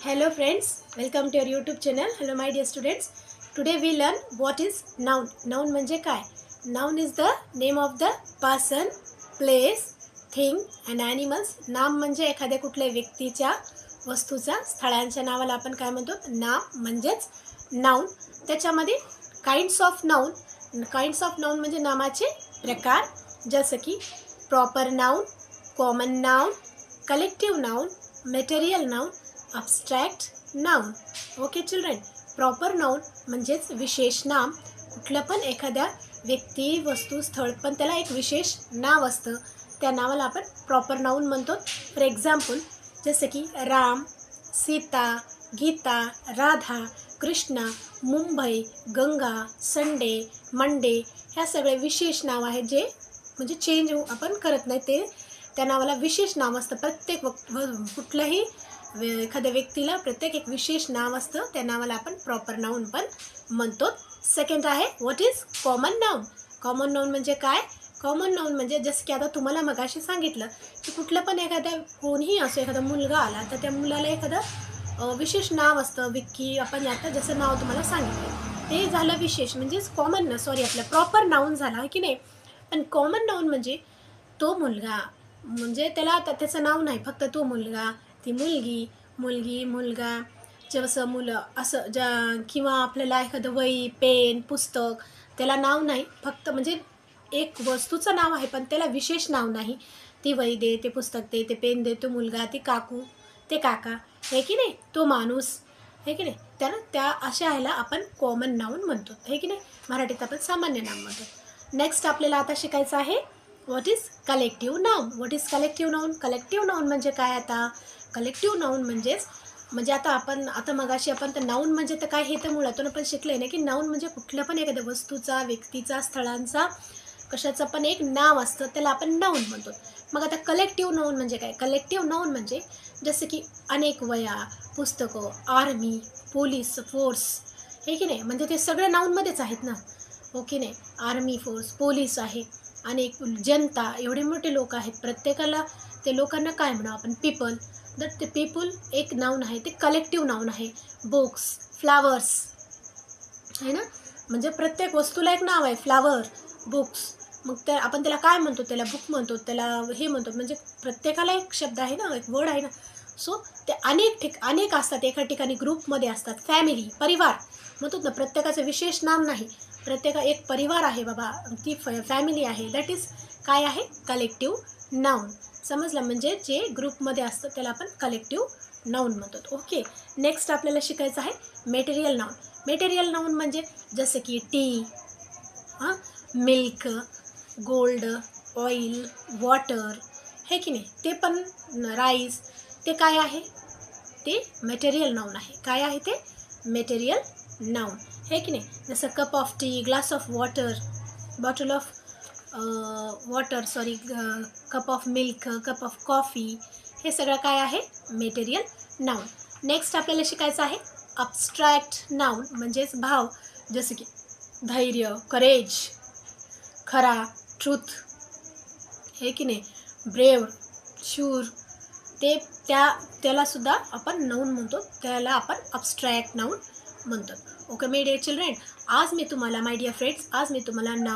Hello friends, welcome to your YouTube channel. Hello my dear students. Today we learn what is noun. Noun म्हणजे काय? Noun is the name of the person, place, thing and animals. नाम म्हणजे एखाद्या कुठल्या व्यक्तीच्या, वस्तूचा, स्थळांच्या नावाला आपण काय म्हणतो? नाम म्हणजेच noun. त्याच्यामध्ये kinds of noun. Kinds of noun म्हणजे नामाचे प्रकार, जसं की proper noun, common noun, collective noun, material noun, abstract noun. Okay children, proper noun म्हणजेच विशेष नाम. कुठलं पण एखाद्या व्यक्ती, वस्तू, स्थळ पण त्याला एक विशेष नाव असतं. त्या नावाला आपण प्रॉपर नाउन म्हणतो. फॉर एक्झाम्पल जसं की राम, सीता, गीता, राधा, कृष्णा, मुंबई, गंगा, संडे, मंडे ह्या सगळे विशेष नाव आहेत, जे म्हणजे चेंज आपण करत नाही. ते त्या नावाला विशेष नाव असतं. प्रत्येक कुठल्याही एखाद्या व्यक्तीला प्रत्येक एक विशेष नाव असतं. त्या नावाला आपण प्रॉपर नाउन पण म्हणतो. सेकंड आहे what is common noun. Common noun म्हणजे काय? कॉमन नाउन म्हणजे जसं की आता तुम्हाला मगाशी सांगितलं की कुठलं पण एखाद्या, कोणीही असो, एखादा मुलगा आला तर त्या मुलाला एखादं विशेष नाव असतं. विक्की, आपण आता जसं नाव तुम्हाला सांगितलं ते झालं विशेष, म्हणजेच कॉमन आपलं प्रॉपर नाउन झाला आहे की नाही. पण कॉमन नाउन म्हणजे तो मुलगा, म्हणजे त्याला आता त्याचं नाव नाही, फक्त तो मुलगा, ती मुलगी, मुलगी, मुलगा, जसं मुलं असं किंवा आपल्याला एखादं वही, पेन, पुस्तक, त्याला नाव नाही, फक्त म्हणजे एक वस्तूचं नाव आहे पण त्याला विशेष नाव नाही. ती वही दे, ते पुस्तक दे, ते पेन दे, तो मुलगा, ती काकू, ते काका, हे की नाही, तो माणूस, हे की नाही. तर त्या अशा ह्याला आपण कॉमन नाउन म्हणतो, हे की नाही. मराठीत आपण सामान्य नाव म्हणतो. नेक्स्ट आपल्याला आता शिकायचं आहे what is collective noun. What is collective noun. Collective noun म्हणजे काय? आता कलेक्टिव्ह नाउन म्हणजे आता मगाशी आपण तर नाउन म्हणजे तर काय हे तर मुळातून आपण शिकले ना, की नाउन म्हणजे कुठल्या पण एखाद्या वस्तूचा, व्यक्तीचा, स्थळांचा, कशाचं पण एक नाव असतं, त्याला आपण नाउन म्हणतो. मग आता कलेक्टिव्ह नाउन म्हणजे काय? कलेक्टिव्ह नाउन म्हणजे जसं की अनेक वह्या, पुस्तकं, आर्मी, पोलीस फोर्स, हे की नाही, म्हणजे ते सगळे नाउनमध्येच आहेत ना. ओके नाही, आर्मी फोर्स, पोलीस आहे, अनेक जनता, एवढे मोठे लोक आहेत, प्रत्येकाला ते लोकांना काय म्हणू आपण? पीपल. तर ते पीपल एक नाउन आहे, ते कलेक्टिव्ह नाउन आहे. बुक्स, फ्लावर्स, आहे ना, म्हणजे प्रत्येक वस्तूला एक नाव आहे, फ्लावर, बुक्स. मग त्या आपण त्याला काय म्हणतो? त्याला बुक म्हणतो, त्याला हे म्हणतो, म्हणजे प्रत्येकाला एक शब्द आहे ना, एक वर्ड आहे ना. सो ते अनेक असतात, एका ठिकाणी ग्रुपमध्ये असतात. फॅमिली, परिवार म्हणतो ना, प्रत्येकाचं विशेष नाव नाही, प्रत्येक एक परिवार आहे बाबा, ती फॅमिली आहे. दॅट इज काय आहे? Collective noun. समजलं, म्हणजे जे ग्रुपमध्ये असतं त्याला आपण कलेक्टिव्ह नाउन म्हणतो. ओके, नेक्स्ट आपल्याला शिकायचं आहे मटेरियल नाउन. मटेरियल नाउन म्हणजे जसं की T, milk, gold, oil, water, हे की नाही, ते पण राईस, ते काय आहे? ते मटेरियल नाउन आहे. काय आहे ते? मटेरियल नाउन, हे की नाही. जसं cup of T, glass of water, bottle of cup of milk, cup of coffee, हे सगळं काय आहे? Material noun. नेक्स्ट आपल्याला शिकायचं आहे अब्स्ट्रॅक्ट नाउन, म्हणजेच भाव, जसं की धैर्य, करेज, खरा, ट्रूथ, हे की नाही, ब्रेव, शूर, ते त्यालासुद्धा आपण नाउन म्हणतो, त्याला आपण अब्स्ट्रॅक्ट नाउन म्हणतो. ओके माय डिअर चिल्ड्रन, आज मी तुम्हाला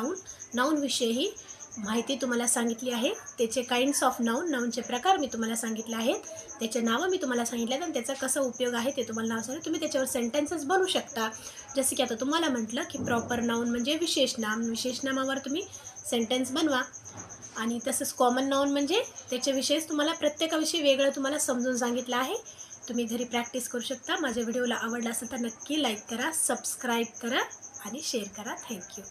नाउनविषयी माहिती तुम्हाला सांगितली आहे. त्याचे काइंड्स ऑफ नाउनचे प्रकार मी तुम्हाला सांगितले आहेत, त्याचे नावं मी तुम्हाला सांगितले आहेत, आणि त्याचा कसा उपयोग आहे ते तुम्हाला नाव सांगितलं. तुम्ही त्याच्यावर सेंटेन्सेस बनवू शकता. जसं की आता तुम्हाला म्हटलं की प्रॉपर नाउन म्हणजे विशेष नामावर तुम्ही सेंटेन्स बनवा. आणि तसंच कॉमन नाउन म्हणजे त्याच्याविषयीच तुम्हाला प्रत्येकाविषयी वेगळं तुम्हाला समजून सांगितलं आहे. तुम्ही घरी प्रॅक्टिस करू शकता. माझ्या व्हिडिओला आवडला असेल तर नक्की लाईक करा, सबस्क्राईब करा आणि शेअर करा. थँक्यू.